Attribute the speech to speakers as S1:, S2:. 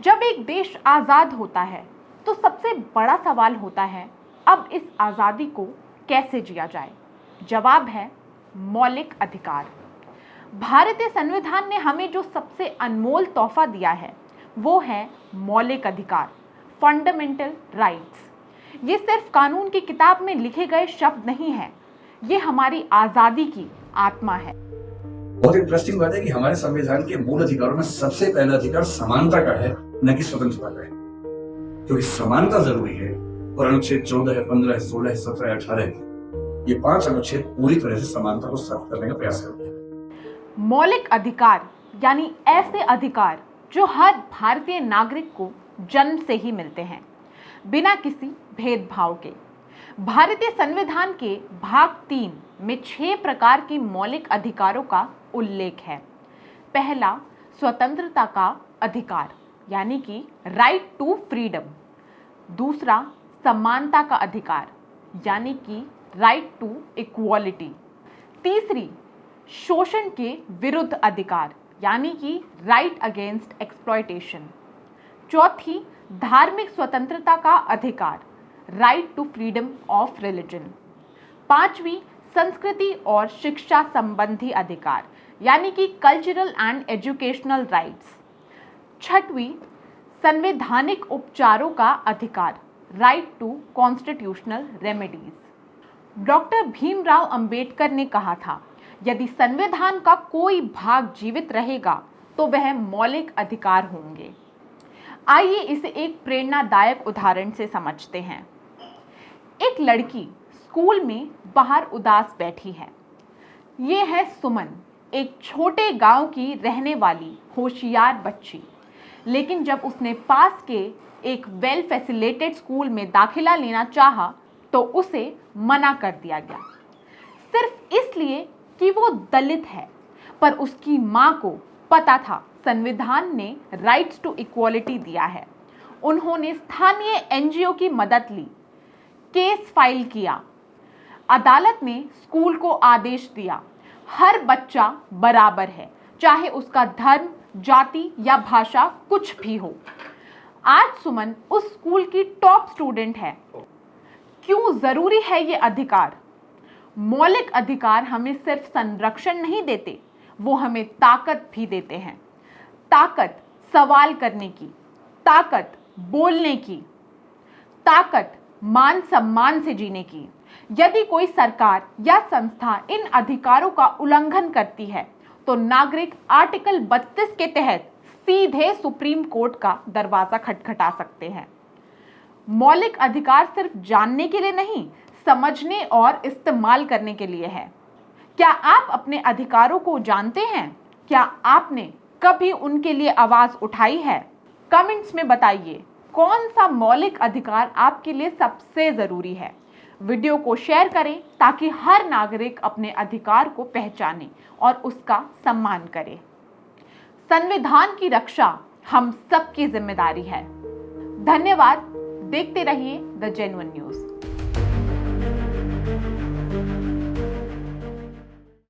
S1: जब एक देश आज़ाद होता है तो सबसे बड़ा सवाल होता है, अब इस आज़ादी को कैसे जिया जाए। जवाब है मौलिक अधिकार। भारतीय संविधान ने हमें जो सबसे अनमोल तोहफा दिया है वो है मौलिक अधिकार, फंडामेंटल राइट्स। ये सिर्फ कानून की किताब में लिखे गए शब्द नहीं है, ये हमारी आज़ादी की आत्मा है।
S2: बहुत इंटरेस्टिंग बात है कि हमारे संविधान के मूल अधिकारों में सबसे पहला अधिकार समानता का है, न कि स्वतंत्रता का है। क्योंकि समानता जरूरी है और अनुच्छेद 14 है, 15 है, 16 है, 17 है, 18 है, ये 5 अनुच्छेद पूरी तरह से समानता को साबित करने का प्रयास करते हैं।
S1: मौलिक अधिकार यानी ऐसे अधिकार जो हर भारतीय नागरिक को जन्म से ही मिलते हैं, बिना किसी भेदभाव के। भारतीय संविधान के भाग 3 में 6 प्रकार के मौलिक अधिकारों का उल्लेख है। पहला, स्वतंत्रता का अधिकार यानी कि राइट टू फ्रीडम। दूसरा, समानता का अधिकार यानी कि राइट टू इक्वालिटी। तीसरी, शोषण के विरुद्ध अधिकार यानी कि राइट अगेंस्ट एक्सप्लॉयटेशन। चौथी, धार्मिक स्वतंत्रता का अधिकार, right to freedom of religion. पांचवी, संस्कृति और शिक्षा संबंधी अधिकार यानी कि कल्चरल एंड एजुकेशनल राइट्स। छठवीं, संवैधानिक उपचारों का अधिकार, right to constitutional remedies. Doctor Bhimrao Ambedkar ने कहा था, यदि संविधान का कोई भाग जीवित रहेगा तो वह मौलिक अधिकार होंगे। आइए इसे एक प्रेरणादायक उदाहरण से समझते हैं। एक लड़की स्कूल में बाहर उदास बैठी है। ये है सुमन, एक छोटे गांव की रहने वाली होशियार बच्ची। लेकिन जब उसने पास के एक वेल फैसिलिटेटेड स्कूल में दाखिला लेना चाहा तो उसे मना कर दिया गया, सिर्फ इसलिए कि वो दलित है। पर उसकी माँ को पता था संविधान ने राइट्स टू इक्वालिटी दिया है। उन्होंने स्थानीय एनजीओ की मदद ली, केस फाइल किया। अदालत ने स्कूल को आदेश दिया, हर बच्चा बराबर है, चाहे उसका धर्म, जाति या भाषा कुछ भी हो। आज सुमन उस स्कूल की टॉप स्टूडेंट है। क्यों जरूरी है ये अधिकार? मौलिक अधिकार हमें सिर्फ संरक्षण नहीं देते, वो हमें ताकत भी देते हैं। ताकत सवाल करने की, ताकत बोलने की, ताकत मान सम्मान से जीने की। यदि कोई सरकार या संस्था इन अधिकारों का उल्लंघन करती है तो नागरिक आर्टिकल 32 के तहत सीधे सुप्रीम कोर्ट का दरवाजा खटखटा सकते हैं। मौलिक अधिकार सिर्फ जानने के लिए नहीं, समझने और इस्तेमाल करने के लिए है। क्या आप अपने अधिकारों को जानते हैं? क्या आपने कभी उनके लिए आवाज उठाई है? कमेंट्स में बताइए कौन सा मौलिक अधिकार आपके लिए सबसे जरूरी है। वीडियो को शेयर करें ताकि हर नागरिक अपने अधिकार को पहचाने और उसका सम्मान करे। संविधान की रक्षा हम सबकी जिम्मेदारी है। धन्यवाद। देखते रहिए द जेन्युइन न्यूज़।